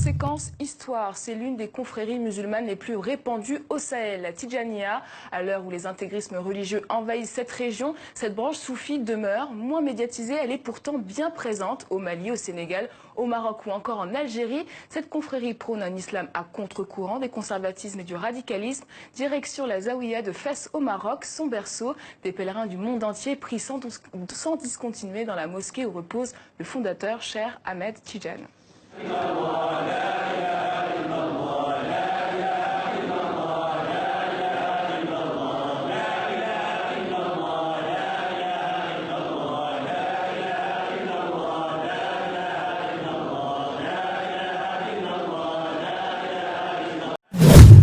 Conséquence histoire, c'est l'une des confréries musulmanes les plus répandues au Sahel. La Tidjaniya, à l'heure où les intégrismes religieux envahissent cette région, cette branche soufie demeure moins médiatisée. Elle est pourtant bien présente au Mali, au Sénégal, au Maroc ou encore en Algérie. Cette confrérie prône un islam à contre-courant des conservatismes et du radicalisme. Direction la Zawiya de Fès au Maroc, son berceau. Des pèlerins du monde entier prient sans discontinuer dans la mosquée où repose le fondateur, Cheikh Ahmed Tidjane.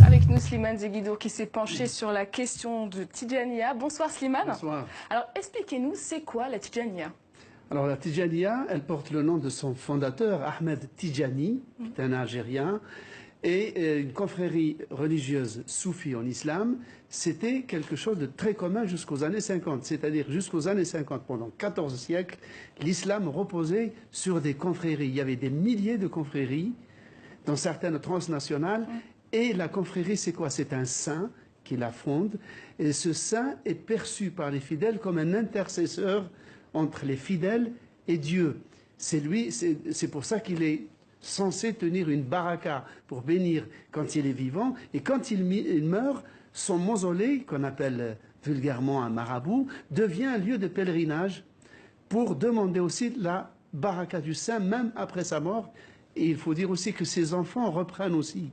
Avec nous, Slimane Zeguidour qui s'est penché sur la question de Tidjaniya. Bonsoir Slimane. Bonsoir. Alors expliquez-nous, c'est quoi la Tidjaniya? Alors la Tidjaniya, elle porte le nom de son fondateur, Ahmed Tidjani, qui est un Algérien, et une confrérie religieuse soufie en islam. C'était quelque chose de très commun jusqu'aux années 50, c'est-à-dire jusqu'aux années 50, pendant 14 siècles, l'islam reposait sur des confréries. Il y avait des milliers de confréries, dans certaines transnationales, et la confrérie, c'est quoi? C'est un saint qui la fonde, et ce saint est perçu par les fidèles comme un intercesseur entre les fidèles et Dieu. C'est lui, c'est pour ça qu'il est censé tenir une baraka pour bénir quand il est vivant, et quand il meurt, son mausolée, qu'on appelle vulgairement un marabout, devient un lieu de pèlerinage pour demander aussi la baraka du saint, même après sa mort. Et il faut dire aussi que ses enfants reprennent aussi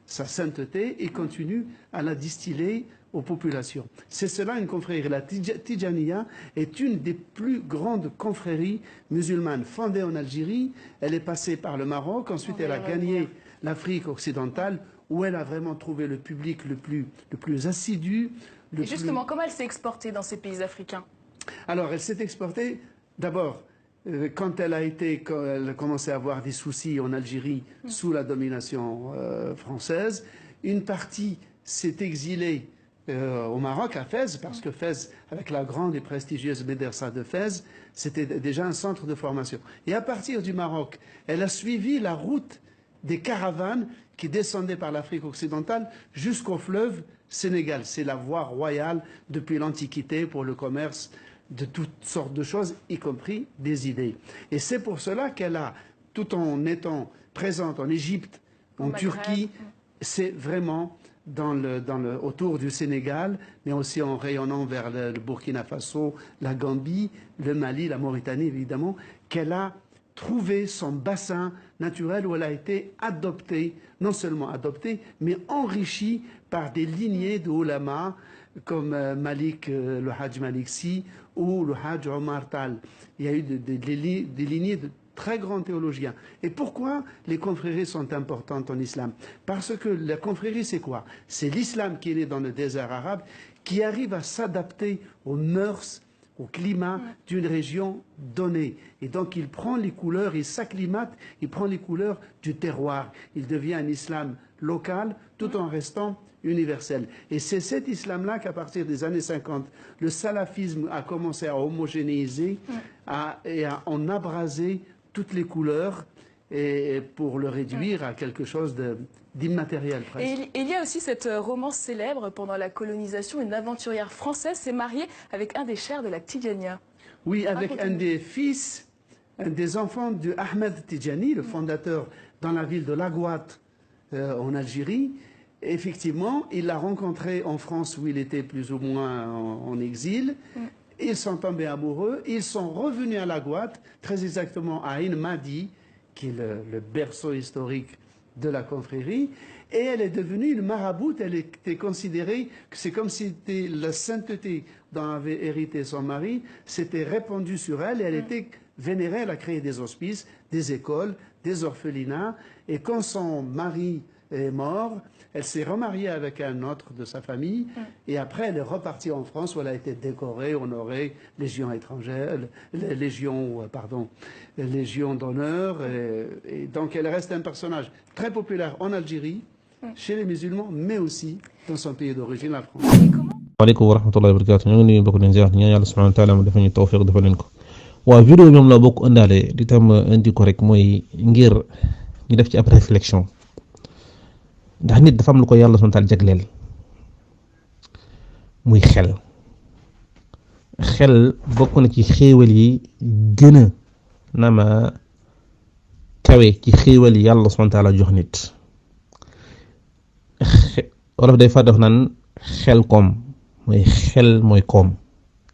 sa sainteté et continuent à la distiller aux populations. C'est cela une confrérie. La Tidjaniya est une des plus grandes confréries musulmanes fondée en Algérie. Elle est passée par le Maroc, ensuite elle a gagné l'Afrique occidentale, où elle a vraiment trouvé le public le plus assidu. Et justement, comment elle s'est exportée dans ces pays africains? Alors, elle s'est exportée d'abord quand elle a commencé à avoir des soucis en Algérie sous la domination française. Une partie s'est exilée au Maroc, à Fès, parce que Fès, avec la grande et prestigieuse Médersa de Fès, c'était déjà un centre de formation. Et à partir du Maroc, elle a suivi la route des caravanes qui descendaient par l'Afrique occidentale jusqu'au fleuve Sénégal. C'est la voie royale depuis l'Antiquité pour le commerce de toutes sortes de choses, y compris des idées. Et c'est pour cela qu'elle a, tout en étant présente en Égypte, en Turquie, c'est vraiment autour du Sénégal, mais aussi en rayonnant vers le Burkina Faso, la Gambie, le Mali, la Mauritanie évidemment, qu'elle a trouvé son bassin naturel où elle a été adoptée, non seulement adoptée, mais enrichie par des lignées de ulama comme le Hajj Malik Sy ou le Hajj Omar Tal. Il y a eu des lignées de très grands théologiens. Et pourquoi les confréries sont importantes en islam? Parce que la confrérie, c'est quoi? C'est l'islam qui est né dans le désert arabe, qui arrive à s'adapter aux mœurs, au climat d'une région donnée. Et donc il prend les couleurs, il s'acclimate, il prend les couleurs du terroir. Il devient un islam local tout en restant universel. Et c'est cet islam-là qu'à partir des années 50, le salafisme a commencé à homogénéiser et à en abraser toutes les couleurs et pour le réduire à quelque chose d'immatériel presque. Et il y a aussi cette romance célèbre pendant la colonisation. Une aventurière française s'est mariée avec un des chers de la Tidjaniya. Oui, avec un des fils, un des enfants de Ahmed Tidjani, le fondateur dans la ville de Laghouat en Algérie. Effectivement, il l'a rencontré en France où il était plus ou moins en exil. Ils sont tombés amoureux. Ils sont revenus à Laghouat, très exactement à Ain Madi, qui est le berceau historique de la confrérie. Et elle est devenue une maraboute. Elle était considérée que c'est comme si c'était la sainteté dont avait hérité son mari, s'était répandue sur elle et elle était vénérée. Elle a créé des hospices, des écoles, des orphelinats. Et quand son mari est mort, elle s'est remariée avec un autre de sa famille et après elle est repartie en France où elle a été décorée, honorée, Légion étrangère, Légion d'honneur et donc elle reste un personnage très populaire en Algérie, chez les musulmans, mais aussi dans son pays d'origine, la France. Waaleykum wa rahmatullahi wa barakatuh. ñu ngi nuyu bokk leen ziar ñaan Yàlla subhanahu wa ta'ala mu defal ñu tawfiq defal leen ko. Waa vidéo ñoom la bokk ëndaale li tam indi ko rek mooy ngir ñu def ci ab réflexion ndax nit dafa am lu ko yàlla subhanahu wa ta'ala jagleel muy xel bokk na ci xéewal yi gën a nama kawe ci xéewal yi yàlla subhanahu wa ta'ala jox nit wolof day fa dox naan xel koom mooy koom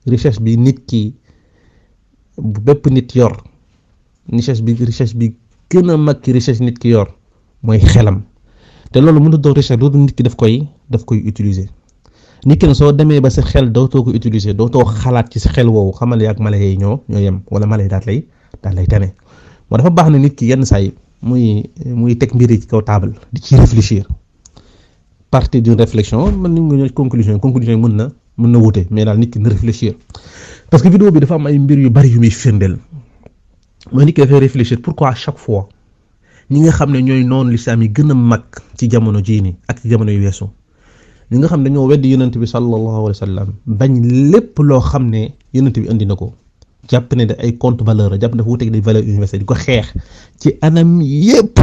richesse bi nit ki bépp nit yor richesse bi gën a mag ci richesse nit ki yor mooy xelam te loolu mënut doon richesse loolu nit ki daf koy utiliser nit ki soo demee ba sa xel dootoo ko utiliser dootoo xalaat ci sa xel woowu xamal yaak mala yi ñoo yem wala mala yi daal lay tane moo dafa baax na nit ki yenn saa yi muy teg mbir yi ci kaw table di ci réfléchir partie d'une réflexion mën nañu ñëw conclusion yi mën na wute mais daal nit ki na réfléchir parce que vidéo bi dafa am ay mbir yu bari yu muy firndeel mooy nit ki dafay réfléchir pourquoi à chaque fois ñi nga xam ne ñooy noonu lislaam yi gën a mag ci jamono jii nii ak ci jamono yu weesu ñi nga xam ne dañoo weddi yonent bi sallallahu alayhi wa sallam bañ lépp loo xam ne yonent bi indi na ko jàpp ne da ay compte valeur la jàpp ne dafa wuteeg des valeurs universelles di ko xeex ci anam yépp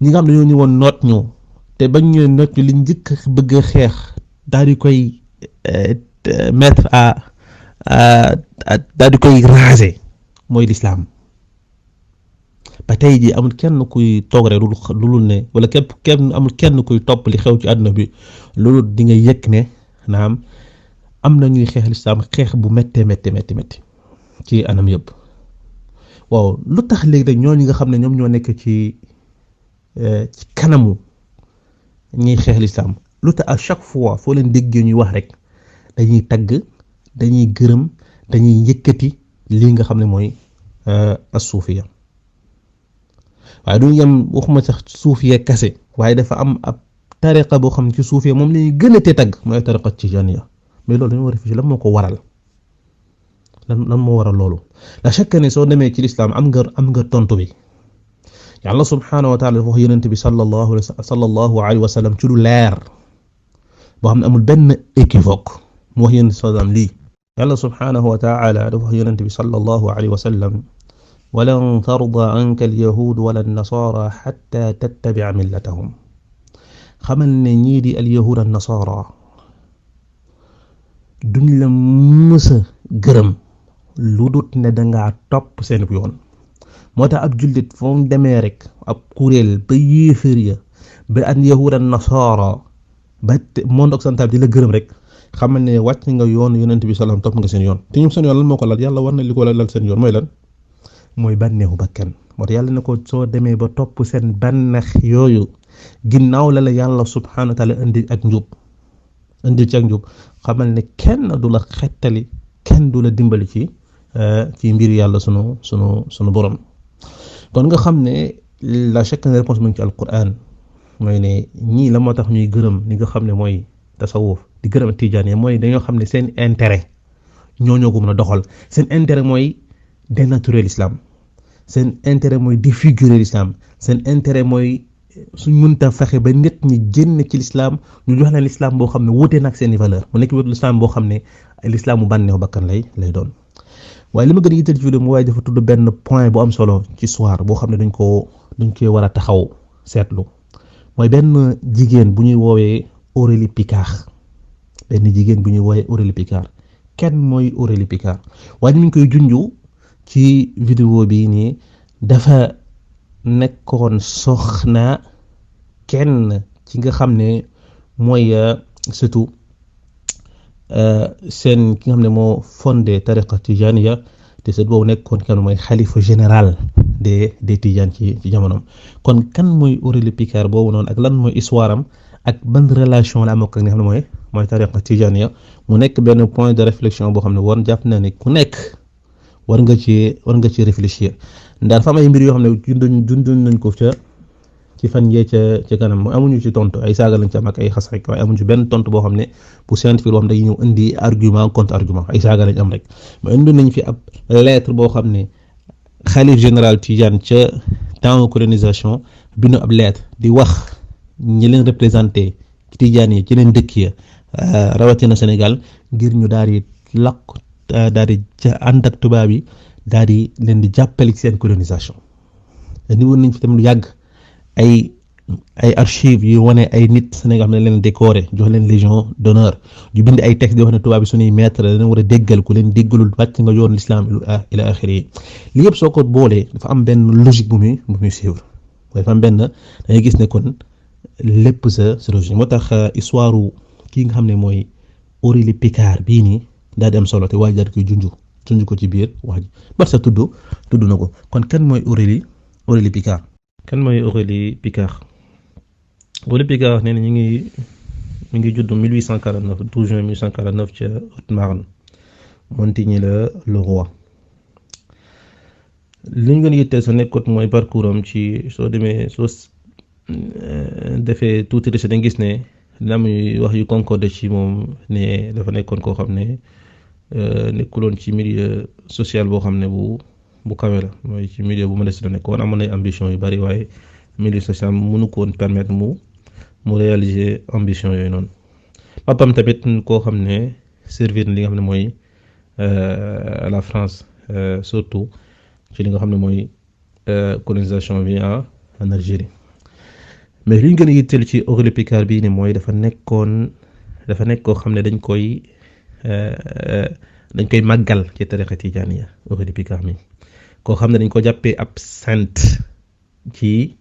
ñi nga xam ne dañoo ñëwoon noot ñu te bañ ñu noot ñu li njëkk bëgg a xeex daal di koy mettre daal di koy raser mooy l'islam ba tey jii amul kenn kuy toog rek lu ne wala amul kenn kuy topp li xew ci àdduna bi loolu di nga yëg ne naam am na ñuy xeex l'islam xeex bu méttee ci anam yëpp waaw lu tax léegi rek ñooñu nga xam ne ñoom ñoo nekk ci kanamu ñuy xeex l'islam lu tax à chaque fois foo leen déggee ñuy wax rek dañuy tagg dañuy gërëm dañuy yëkkati lii nga xam ne mooy as-suufiya waaye du yem waxuma sax suufiya kase waaye dafa am ab tariqa boo xam ne ci suufiya moom lañuy gën a te tagg mooy tariqa tijaaniya mais loolu dañu war a réfléchir lan moo ko waral lan moo waral loolu la chaque ne soo demee ci l'islam am nga tontu bi yàlla subhanahu wa taala dafa wax yonent bi sallallahu alayhi wa sallam ci lu leer boo xam ne amul benn équivoque mu wax yonent sallam lii yàlla subhanahu wa taala dafa wax yonent bi sallallahu alayhi wa sallam walan tarda anka alyahud wala nasara xatta tattabi'a millatahum xamal ne ñii di alyahud an nasara duñ la mësa gërëm lu dut ne dangaa topp seen yoon moo tax ab jullit foo mu demee rek ab kuréel ba yéeféer ya ba an yahud an nasara ba monde occidental di la gërëm rek xamal ne wàcc nga yoon yonent bi salaam topp nga seen yoon te ñoom seen yoon lan moo ko lal yàlla war na li ko lal seen yoon mooy lan mooy bànneexu bakkan moo tax yàlla ne ko soo demee ba topp seen bànneex yooyu ginnaaw la yàlla subhanahu wa taala indi ci ak njub xamal ne kenn du la xettali kenn du la dimbali ci mbir yàlla sunu borom kon nga xam ne la chaque réponse mu ngi ci alquran mooy ne ñii la moo tax ñuy gërëm li nga xam ne mooy tasawuf di gërëm tijaan yi mooy dañoo xam ne seen intérêt ñoo ko mën a doxal seen intérêt mooy dénaturer l'islam seen intérêt mooy défigurer l'islam seen intérêt mooy suñ mënta fexe ba nit ñi génn ci l'islam ñu jox leen l'islam boo xam ne wuute nag seen i valeur mu nekk wér l'islam boo xam ne l'islam mu bànneexu bakkan lay doon waaye li ma gën a yitteel ci vidéo mu waaye dafa tudd benn point bu am solo ci soir boo xam ne dañ koy war a taxaw seetlu mooy benn jigéen bu ñuy woowee Aurélie Picard kenn mooy Aurélie Picard waaye ñu ngi koy junju ci vidéo bi nii dafa nekkoon soxna kenn ci nga xam ne mooy surtout seen ki nga xam ne moo fondé tariqa tijaniya te sët boobu nekkoon kenn mooy xalifa général des tijaan ci jamonoom kon kan mooy Aurélie Picard boobu noonu ak lan mooy histoire am ak ban relation la am ak nga xam ne mooy tariqa tijaniya mu nekk benn point de réflexion boo xam ne war jàpp na ne ku nekk war nga ci réfléchir ndax dafa am ay mbir yoo xam ne dundoon nañ ko ci fan yee ca kanam mooy amuñu ci tontu ay saaga lañ ci am ak ay xas rek waaye amuñu ci benn tontu boo xam ne bu scientifique boo xam ne dañuy ñëw indi argument contre argument ay saaga lañ am rek mais indi nañ fi ab lettre boo xam ne xalif général Tidiane ca temps colonisation bindu ab lettre di wax ñi leen représenté Tidiane yi ci leen dëkk ya rawatina Sénégal ngir ñu daal di lakk daal di ànd ak tubaab yi daal di leen di jàppale ci seen colonisation indi woon nañ fi tamit lu yàgg ay archives yu wane ay nit Sénégal xam ne leen décoré jox leen légion d'honneur yu bind ay textes di wax ne tubaab bi suñuy maître la leen war a déggal ku leen déggalul wàcc nga yoon l'islam ila axiri yi li yëpp soo ko boolee dafa am benn logique bu muy suivre dafa am benn dangay gis ne kon lépp sa logique moo tax histoire kii nga xam ne mooy Aurélie Picard bii nii daal di am solo te waa ji daal di koy junj ko ci biir wax ji parce que tudd na ko kon kan mooy Aurélie Picard kan mooy Aurélie Picard Aurélie Picard nee na ñu ngi judd 1849 12 juin 1849 ca Haute-Marne Montigny-le-Roi li ñu gën a yitteel sa nekkoot mooy parcours am ci soo defee tuuti recherche dañ gis ne dina am wax yu concorde ci moom ne dafa nekkoon koo xam ne nekkuloon ci milieu social boo xam ne bu kawe la mooy ci milieu bu modeste la nekkoon amoon ay ambition yu bari waaye milieu social mënu ko woon permettre mu réaliser ambition yooyu noonu papam tamit koo xam ne servir na li nga xam ne mooy la France surtout ci li nga xam ne mooy colonisation bi en Algérie mais li ñu gën a yitteel ci Aurélie Picard bii ni mooy dafa nekk koo xam ne dañ koy màggal ci tariqa tijaaniya Aurélie Picard mi koo xam ne dañ ko jàppee ab sainte ci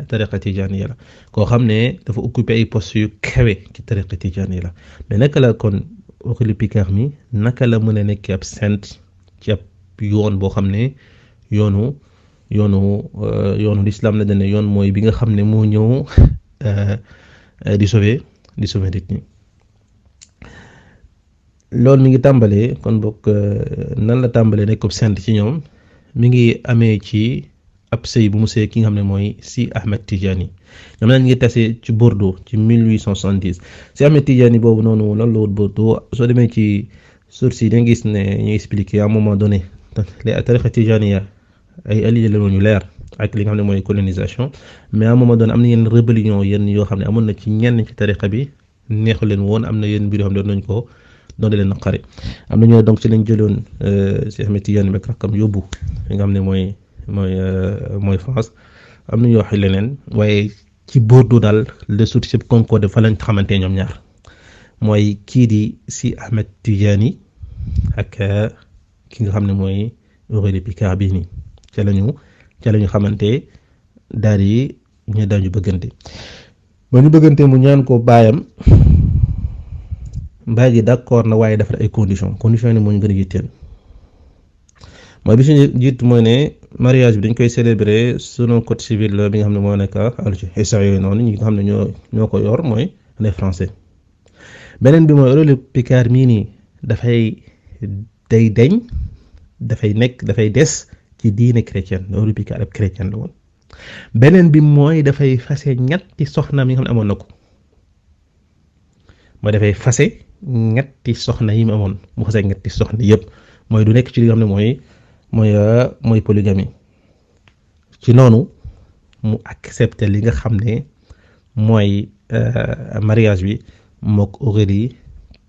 tariqa tijaaniya la koo xam ne dafa occupé ay postes yu kawe ci tariqa tijaaniya la mais naka la kon Aurélie Picard mi naka la mën a nekk ab sainte ci ab yoon boo xam ne yoonu l'islam la dane yoon mooy bi nga xam ne moo ñëw di sauver nit ñi loolu mi ngi tàmbalee kon bokk nan la tàmbalee nekk ab sainte ci ñoom mi ngi amee ci ab sëy bu mu sëy ki nga xam ne mooy Si Ahmed Tidjani ñoom nag ñu ngi tase ci Bordeaux ci 1870 Si Ahmed Tidjani boobu noonu lan la wut Bordeaux soo demee ci source yi da nga gis ne ñu expliqué à un moment donné les tariqa tijaniya ay alliés la ñu leer ak li nga xam ne mooy colonisation mais à un moment donné am na yenn rébellion yenn yoo xam ne amoon na ci ñenn ci tariqa bi neexu leen woon am na yenn mbir yoo xam ne doon nañ ko doon leen naqari am na ñoo donc ci lañ jëloon si Ahmed Tidiane ak rakkam yóbbu li nga xam ne mooy France am na ñoo wax leneen waaye ci Bordeaux daal le source yëpp concorde fa lañ xamante ñoom ñaar mooy kii di si Ahmed Tidiane ak ki nga xam ne mooy Aurélie Picard bii nii ca lañu xamante daal di ñu daañu bëggante ba ñu bëggante mu ñaan ko baayam baay gi d'accord na waaye dafa ay conditions yi moo ñu gën a yitteel mooy bi suñu jiit mooy ne mariage bi dañ koy célébrer selon code civil bi nga xam ne moo nekk Alger et ça yooyu noonu ñi nga xam ne ñoo ko yor mooy les français beneen bi mooy Aurélie Picard mii nii dafay des ci diine chrétienne Aurélie Picard ab chrétienne la woon beneen bi mooy dafay fase ñetti soxna yi nga xam ne amoon na ko mooy dafay fase ñetti soxna yi mu amoon mu fase ñetti soxna yëpp mooy du nekk ci li nga xam ne mooy polygamie ci noonu mu accepté li nga xam ne mooy mariage bi mook Aurélie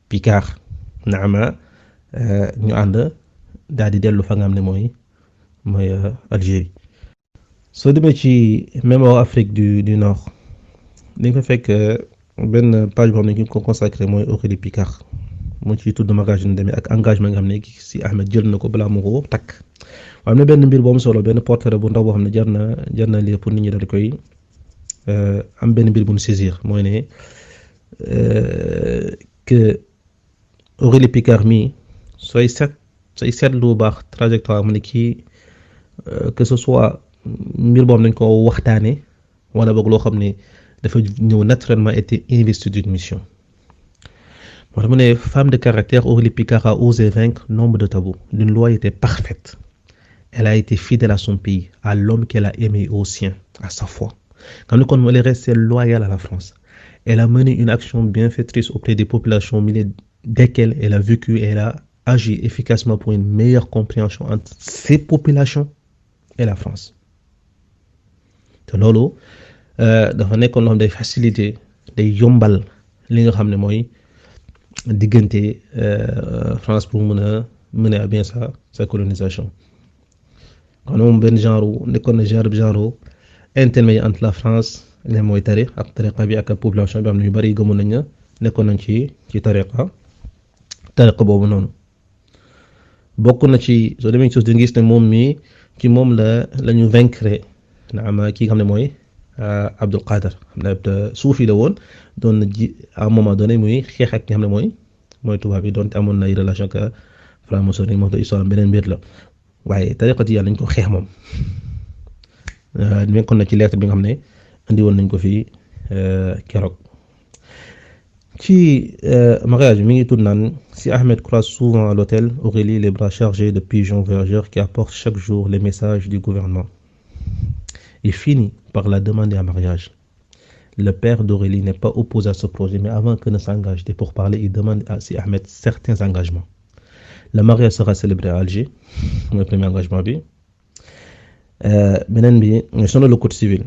Picard naama ñu ànd daal di dellu fa nga xam ne mooy Algérie soo demee ci mémoire Afrique du Nord dañ fa fekk benn page boo xam ne ñu ko consacré mooy Aurélie Picard mu ci tudd mariage nu demee ak engagement nga xam ne si Ahmed jël na ko balaa mu ko takk am na benn mbir boo am solo benn portrait bu ndaw boo xam ne jar na lire pour nit ñi daal di koy am benn mbir bu ñu saisir mooy ne que Aurélie Picard mi sooy seetlu bu baax trajectoire mu ne kii que ce soit mbir boobu nañ ko waxtaane wala boog loo xam ne dafa ñëw naturellement été investi d'une mission moo tax mu ne femme de caractère Aurélie Picard a osé vaincre nombre de tabous d'une loyauté parfaite elle a été fidèle à son pays à l'homme qu'elle a aimé au sien à sa foi quand nous elle est restée loyale à la France elle a mené une action bienfaitrice auprès des populations au milieu desquelles elle a vécu et elle a agi efficacement pour une meilleure compréhension entre ces populations et la France te loolu dafa nekkoon loo xam day faciliter day yombal li nga xam ne mooy diggante France pour mën a mener à bien sa colonisation kon moom benn genre nekkoon na genre intermédiaire entre la France les mooy tariqa bi ak population bi am na ñu bari gëmoon nañ na nekkoon nañ ci tariqa boobu noonu bokk na ci soo demee ci suuf di gis ne moom mi ci moom la ñu vaincre naam kii nga xam ne mooy Abdul Qadir xam ne suufi la woon doon na ji à un moment donné muy xeex ak ki nga xam ne mooy tubaab yi doonte amoon na ay relation ak franc-maçonnerie moo tax histoire beneen mbir la waaye tariqa tijaan lañ ko xeex moom nekkoon na ci lettre bi nga xam ne andi woon nañ ko fii keroog ci mariage mi ngi tudd naan si Ahmed croise souvent à l'hôtel Aurélie les bras chargés de pigeons voyageurs qui apportent chaque jour les messages du gouvernement. Il finit par la demander en mariage. Le père d'Aurélie n'est pas opposé à ce projet, mais avant que ne s'engage des pourparlers, il demande à si Ahmed certains engagements. Le mariage sera célébré à Alger, le premier engagement bi. Beneen bi selon le code civil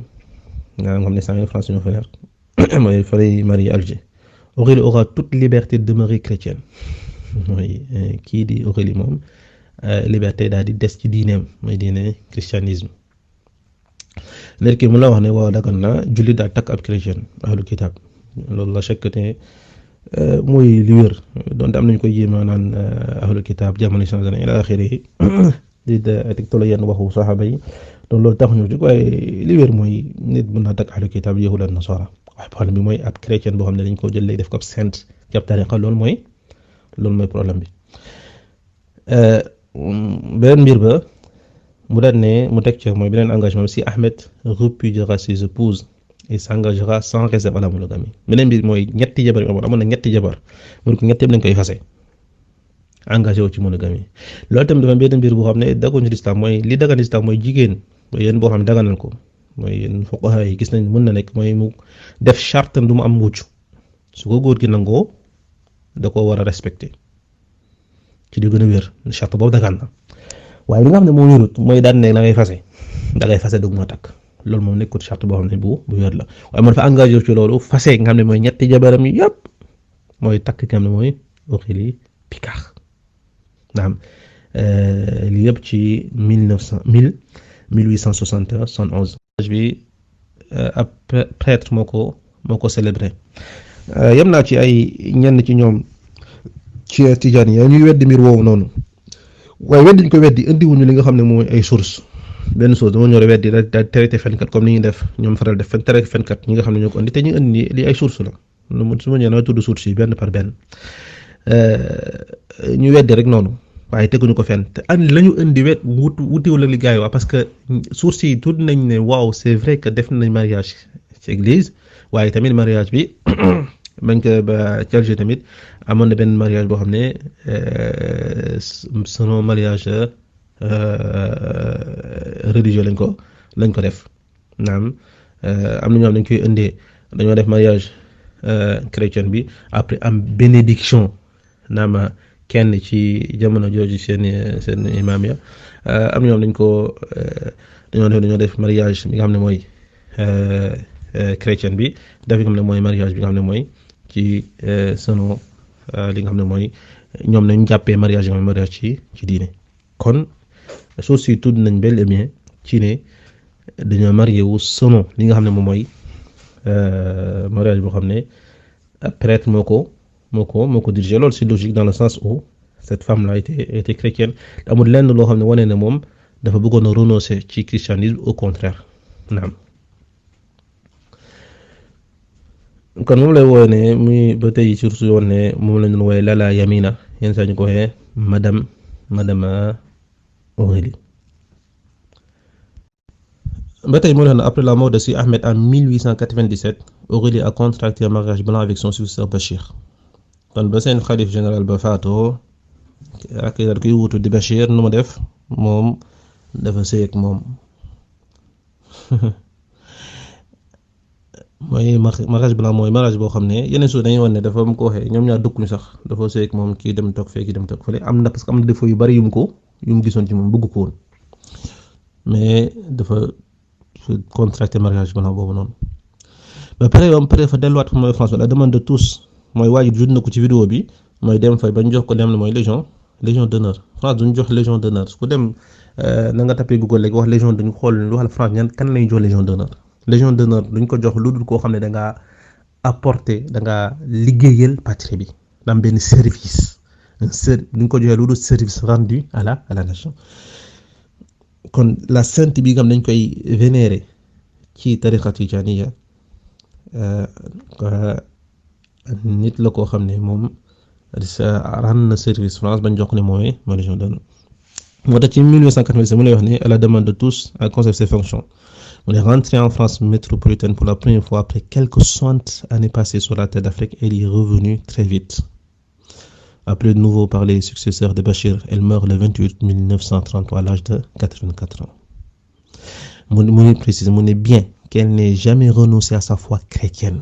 nga xam ne 100 000 francs ñoo fa nekk mooy fay marié Alger. Aurélie aura toute liberté de demeurer chrétienne mooy kii di Aurélie moom liberté daal di des ci diineem mooy diine christianisme. léegi ki mu la wax ne waaw dagan na jullit daal takk ab chrétien ahlu kitab loolu la chèque ne mooy li wér donte am nañu koy yéema naan ahlu kitab jamono changé na ila axiri di tegtalo yenn waxu saxaaba yi donc loolu tax ñu di waaye li wér mooy nit mën naa takk ahlu kitab yahud ak nasara waaye problème bi mooy ab chrétien boo xam ne dañ ko jël léegi def ko ab sainte ci ab tariqa loolu mooy problème bi beneen mbir ba mu daan ne mu teg ci mooy beneen engagement si Ahmed répudiera ses épouses et s'engagera sans réserve à la monogamie beneen mbir mooy ñetti jabar yi amoon na ñetti jabar mu ko ñetti yëpp dañ koy fase engagé wu ci monogamie loolu tamit dafa benn mbir boo xam ne dagoon ci lislaam mooy li dagan ci lislaam mooy jigéen mooy yéen boo xam ne daganal ko mooy yéen fuqaha yi gis nañ mën na nekk mooy mu def charte du mu am wujj su ko góor gi nangoo da ko war a respecté ci di gën a wér charte boobu dagan na waaye li nga xam ne moo wérut mooy daan ne da ngay fase dugg ma takk loolu moom nekkul charte boo xam ne bu wér la waaye man dafa engagé ci loolu fase nga xam ne mooy ñetti jabaram yi yëpp mooy takk nga xam ne mooy Aurélie Picard naam li yëpp ci 1871 bi ab prêtre moo ko célébré yem naa ci ay ñenn ci ñoom ci tijaan yi ñuy weddi mbir woowu noonu waaye weddi ñu ko weddi indiwuñu li nga xam ne mooy ay source benn source dama ñëw weddi rek daal traité fenkat comme ni ñuy def ñoom faral def traité fenkat ñi nga xam ne ñoo ko indi te ñu indi li ay source la su ma ñëwee na tudd source yi benn par benn ñu weddi rek noonu waaye teguñu ko fenn te la ñu indi wutiwul ak li gars yi wax parce que source yi tudd nañ ne waaw c'est vrai que def nañ mariage ci église waaye tamit mariage bi bañ ko ba ci Alger tamit amoon na benn mariage boo xam ne selon mariage religieux lañ ko def naam am na ñoo xam dañ koy indee dañoo def mariage chrétien bi après am bénédiction naam kenn ci jamono jooju seen imam ya am na ñoom dañoo def mariage bi nga xam ne mooy chrétien bi def nga xam ne mooy mariage bi nga xam ne mooy ci selon li nga xam ne mooy ñoom nañ jàppee mariage yi mariage ci diine kon suuf si tudd nañ bel et bien ci ne dañoo marié wu selon li nga xam ne moom mooy mariage boo xam ne prêtre moo ko dirigé loolu c'est logique dans le sens où cette femme là était chrétienne amul lenn loo xam ne wane ne moom dafa bëggoon a renoncer ci christianisme au contraire naam kon moom lay woowe ne muy ba tey sur su yoon ne moom lañ doon woowe Lala Yamina yenn saa ñu ko waxee madame Aurélie ba tey moo tax na après la mort de si Ahmed en 1897 Aurélie a contracté un mariage blanc avec son successeur Bachir kon ba seen xalif général ba faatoo ak daal koy wutu di Bachir nu mu def moom dafa sëy ak moom mooy mariage blanc mooy mariage boo xam ne yeneen suuf dañuy wan ne dafa mu ko waxee ñoom ñaar dëkkuñu sax dafa sëy ak moom kii dem toog fee kii dem toog fële am na parce que am na défaut yu bari yu mu gisoon ci moom bëgg ko woon mais dafa contracté mariage blanc boobu noonu ba pare fa delluwaat mooy France la demande de tous mooy waajur jot na ko ci vidéo bi mooy dem fay bañ jox ko dem na mooy légion légion d'honneur France duñ jox légion d'honneur ku dem na nga tapé Google léegi wax légion duñ xool lu wax France ñan kan lay jox légion d'honneur duñ ko jox lu dul koo xam ne da ngaa apporter da ngaa liggéeyal patrie bi dam benn service duñ ko joxee lu dul service rendu à la nation kon la sainte bi nga xam dañ koy vénérer ci tariqa tijaniya nit la koo xam ne moom rend na service France bañ jox ne mooy légion d'honneur moo tax ci 1897 mu lay wax ne à la demande de tous à conserver ses fonctions on est rentré en France métropolitaine pour la première fois après quelques 60 années passées sur la terre d'Afrique et il est revenu très vite appelé de nouveau par les successeurs de Bachir. Elle meurt le 28 1933 à l'âge de 84 ans. Mon précise, mon est bien qu'elle n'ait jamais renoncé à sa foi chrétienne.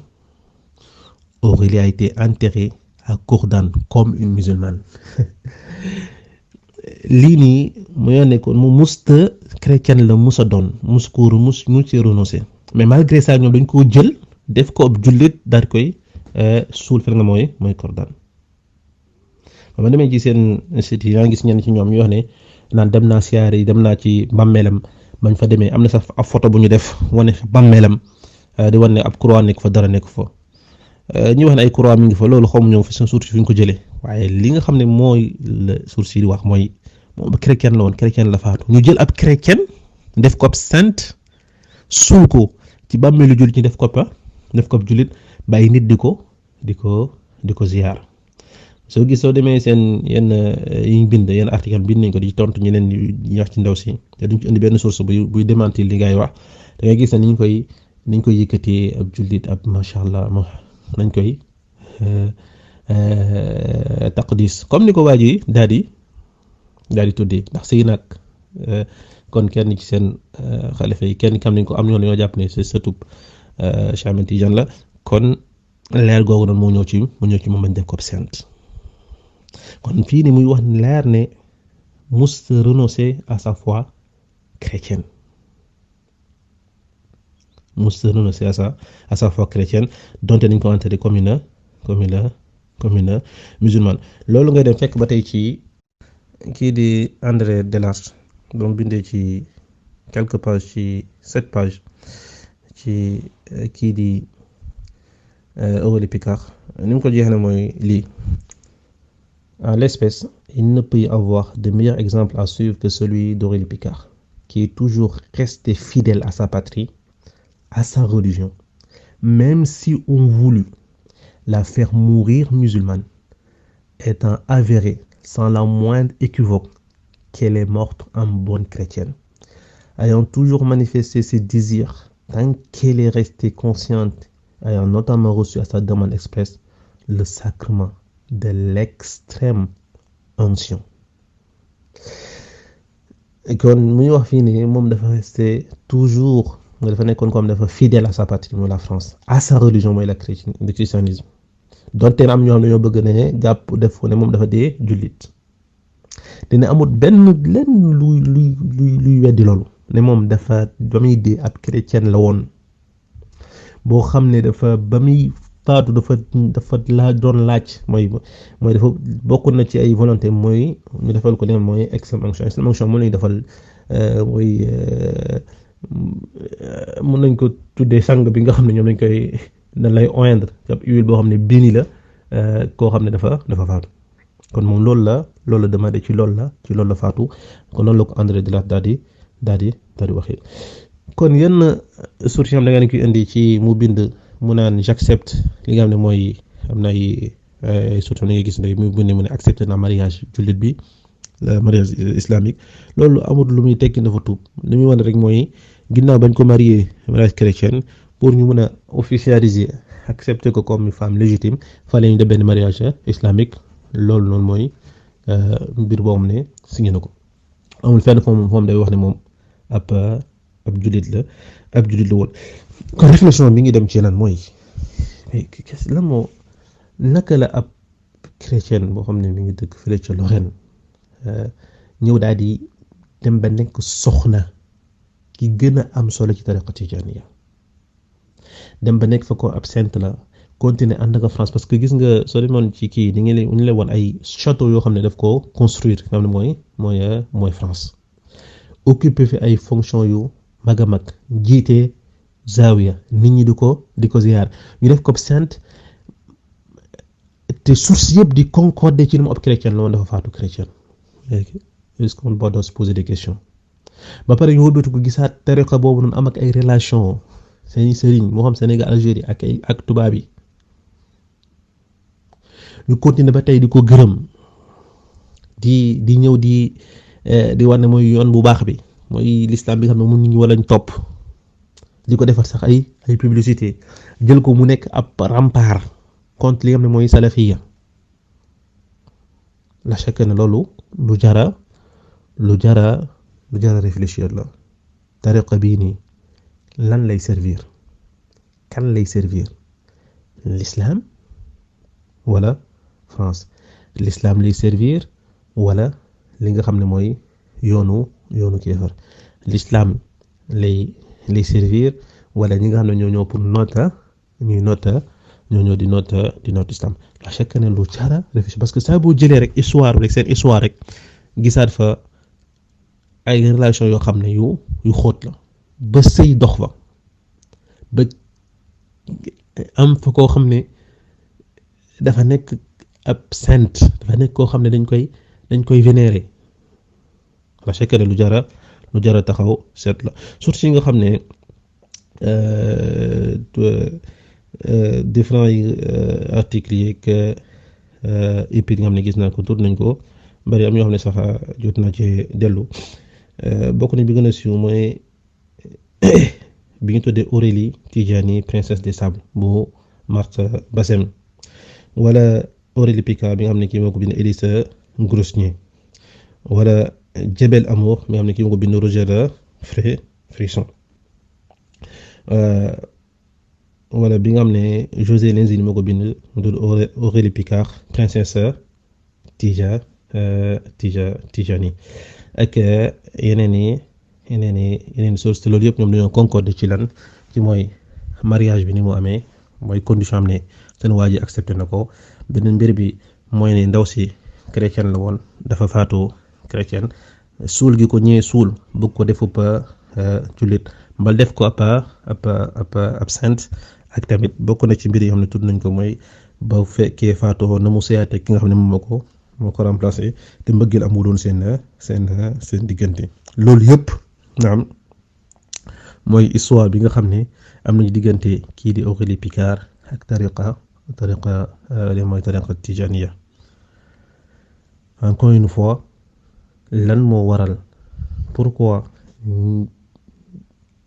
Aurélie a été enterrée à Kourdan comme une musulmane. lii nii mooy nekkoon mu musta chrétienne la musa doon mus ci renoncé mais malgré ça ñoom dañ koo jël def ko ab jullit daal koy suul fel nga mooy Kourdan. ba ma demee ci seen site yi yaa ngi gis ñenn ci ñoom ñu wax ne naan dem naa siyaare yi dem naa ci bàmmeelam bañ fa demee am na sax ab photo bu ñu def wane fa bàmmeelam di wane ab croix nekk fa dara nekk fa ñu wax ne ay croix mi ngi fa loolu xamu ñoom fi seen source fi ñu ko jëlee waaye li nga xam ne mooy la source yi di wax mooy moom chrétien la woon chrétien la faatu ñu jël ab chrétien def ko ab sainte suul ko ci bàmmeelu jullit ñi def ko ab jullit bàyyi nit di ko ziyaar soo demee seen yenn yi ñu bind yenn article bind nañ ko di tontu ñeneen ñi wax ci ndaw si te duñ ci indi benn source buy démentir li ngay wax da ngay gis ne niñ koy yëkkatee ab jullit ab macha allah nañ koy taqdis comme ni ko waa ji daal di tuddee ndax sëy nag kon kenn ci seen xalifa yi kenn kam nañ ko am ñoo dañoo jàpp ne c'est sëtub Cheikh Ahmed Tidiane la kon leer googu noonu moo ñëw ci moom bañ def ko sainte kon fii ni muy wax leer ne mus renoncer à sa foi chrétienne donte nañ ko enterré comme une musulmane loolu ngay dem fekk ba tey ci kii di André Delage ba mu bindee ci quelques pages ci 7 pages ci kii di Aurélie Picard ni mu ko jeex na mooy lii en l'espèce il ne peut y avoir de meilleur exemple à suivre que celui d'Aurélie Picard qui est toujours resté fidèle à sa patrie, à sa religion, même si on voulut la faire mourir musulmane, étant avéré sans la moindre équivoque qu'elle est morte en bonne chrétienne, ayant toujours manifesté ses désirs tant qu'elle est restée consciente, ayant notamment reçu à sa demande expresse le sacrement de l'extrême onction. kon muy wax fii nii moom dafa resté toujours dafa nekkoon comme dafa fidèle à sa patrie mooy la France, à sa religion mooy le christianisme donte am ñoo xam ne ñoo bëgg ne jàpp def ne moom dafa dee jullit dina amul benn lenn luy weddi loolu ne moom dafa ba muy dee ab chrétien la woon boo xam ne dafa ba muy faatu dafa doon laaj mooy dafa bokk na ci ay volonté mooy ñu defal ko leen mooy extrême onction moom lañu defal mooy mën nañ ko tuddee sang bi nga xam ne ñoom dañ koy dañ lay oindre ab huile boo xam ne béni la koo xam ne dafa faatu kon moom loolu la demandé ci loolu la faatu kon loolu la ko André Delage daal di waxee kon yenn sources yi xam da nga koy indi ci mu bind mu naan j'accepte li nga xam ne mooy am na ay sources yi nga gis ne mu bind mu ne accepté na mariage jullit bi mariage islamique loolu amul lu muy tekki dafa tuub li muy wane rek mooy ginnaaw bañ ko marié mariage chrétien pour ñu mën a officialiser accepter ko comme une femme légitime fallait ñu def benn mariage islamique loolu noonu mooy mbir boo xam ne signé na ko amul fenn foom day wax ne moom ab jullit la woon kon réflexion bi ngi dem ci lan mooy lan moo naka la ab chrétien boo xam ne mi ngi dëkk fële ca Lorraine ñëw daal di dem ba nekk soxna ki gën a am solo ci tariqa tijaaniya dem ba nekk fa ko ab sainte la continuer ànd ak France parce que gis nga soo demoon ci kii di ngeen ñu leen woon ay château yoo xam ne daf ko construire nga xam ne mooy France occupé fi ay fonction yu mag a mag jiite zawiya nit ñi di ko ziyaar ñu def ko sainte te source yëpp di concorder ci ni mu ab chrétien la woon dafa faatu chrétien léegi est-ce qu'on doit se poser des questions ba pare ñu wëlbatu ko gisaat tariqa boobu noonu am ak ay relation seen sëriñ moo xam Sénégal Algérie ak tubaab yi ñu continuer ba tey di ko gërëm di ñëw di wane mooy yoon bu baax bi mooy l'islam bi nga xam ne moom nit ñi wala ñu topp di ko defar sax ay publicité jël ko mu nekk ab rempart contre li nga xam ne mooy salafiya la chaque ne loolu lu jara réfléchir la tariqa bii nii lan lay servir kan lay servir l'islam wala France l'islam lay servir wala li nga xam ne mooy yoonu kéefar l'islam lay servir wala ñi nga xam ne ñoo ñëw pour ñoo di noota islam la chaque année lu jara réfléchir parce que saa boo jëlee rek histoire rek seen histoire rek gisaat fa ay relation yoo xam ne yu xóot la ba sëy dox fa ba am fa koo xam ne dafa nekk ab sainte dafa nekk koo xam ne dañ koy vénérer la chaque année lu jara taxaw seet la surtout yi nga xam ne différents articles yi ak épiques nga xam ne gis naa ko tur nañ ko bari am yoo xam ne sax jot naa ci dellu bokk nañ bi gën a siiw mooy bi ñu tuddee Aurélie Tidjani princesse des sables bu Marthe Bassem wala Aurélie Picard bi nga xam ne kii moo ko bind Élise Grosnier wala Djebel Amour mi nga xam ne kii moo ko bind Roger Frisson wala bi nga xam ne José Lenzini moo ko bind mu tudd Aurélie Picard princesse Tidjani ak yeneen source te loolu yëpp ñoom dañoo concordé ci lan ci mooy mariage bi ni mu amee mooy condition am ne seen waa ji accepté na ko beneen mbir bi mooy ne ndaw si chrétien la woon dafa faatu chrétien suul gi ko ñëwee suul bëgg ko defu pa jullit mbal def ko ab sainte ak tamit bokk na ci mbir yi xam ne tudd nañ ko mooy ba fekkee faatoo na mu seyaate ki nga xam ne moom moo ko remplacé te mbëggeel amuloon seen diggante loolu yëpp naam mooy histoire bi nga xam ne am nañu diggante kii di Aurélie Picard ak tariqa li mooy tariqa tijaniya encore une fois lan moo waral pourquoi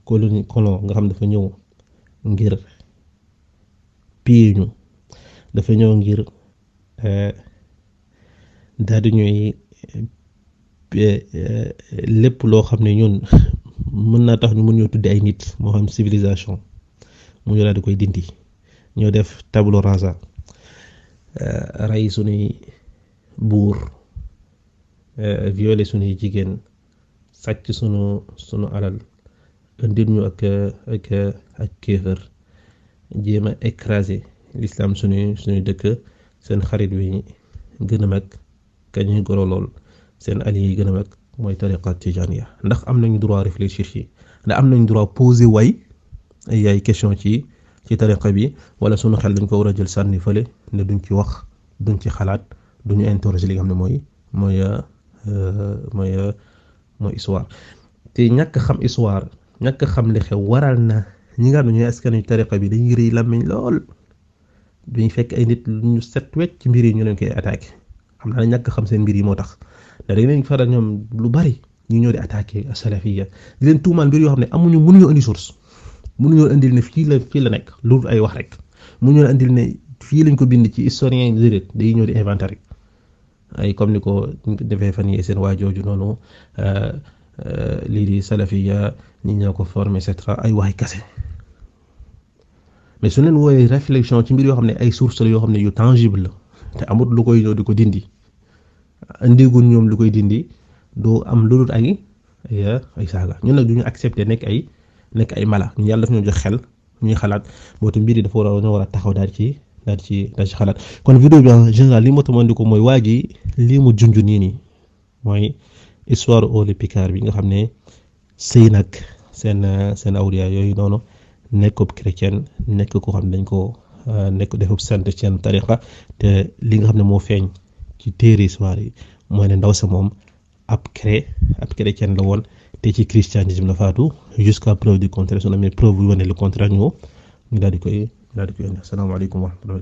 colon nga xam dafa ñëw ngir piller ñu dafa ñëw ngir daal di ñuy lépp loo xam ne ñun mën naa tax ñu mën ñoo tudde ay nit moo xam civilisation mu ñu daal di koy dindi ñoo def tableau rasa rey suñuy buur violer suñuy jigéen sàcc sunu alal indil ñu ak kéefër jéem a écraser l'islam suñuy dëkk seen xarit wi gën a mag kañuy goro lool seen alliés yi gën a mag mooy tariqa tijaniya ndax am nañu droit réfléchir ci ndax am nañu droit poser ay question ci tariqa bi wala sunu xel dañ ko war a jël sànni fële ne duñ ci wax duñ ci xalaat duñu interroger li nga xam ne mooy histoire te ñàkk xam histoire ñàkk xam li xew waral na ñi nga xam ne ñooy askanu tariqa bi dañuy rëy làmmiñ lool duñu fekk ay nit ñu set wecc ci mbir yi ñu leen koy attaqué xam naa ñàkk xam seen mbir yi moo tax ndax dañ leen faral ñoom lu bari ñu ñëw di attaqué salafiya di leen tuumaal mbir yoo xam ne mënuñoo indi source mënuñoo indil ne fii la nekk loolu ay wax rek mënuñoo indil ne fii lañ ko bind ci historien yi déedéet day ñëw di inventé rek ay comme ni ko defee fan yii seen waa jooju noonu lii di salafiya ñi ñoo ko formé et cetera ay waxi kase mais su leen wooyee réflexion ci mbir yoo xam ne ay source la yoo xam ne yu tangible la te amut lu koy ñëw di ko dindi indigul ñoom lu koy dindi doo am lu dul ay saaga ñun nag duñu accepter nekk ay mala ñu yàlla daf ñoo jox xel ñuy xalaat bootu mbir yi dafa war a taxaw daal ci daal ci xalaat kon vidéo bi en général li moo tamoon di ko mooy waa ji lii mu junj nii mooy histoire Oli Picard bi nga xam ne sëy nag seen awliya yooyu noonu nekkub chrétien nekk ko xam ne dañ ko nekk defub sant seen tariqa te li nga xam ne moo feeñ ci téere histoire yi mooy ne ndaw sa moom ab chrétien la woon te ci christianisme la faatu jusqu'à preuve du contraire su amee preuve yu wane le contraire ñu daal di koy indi. Asalaamaaleykum wa rahmatulah.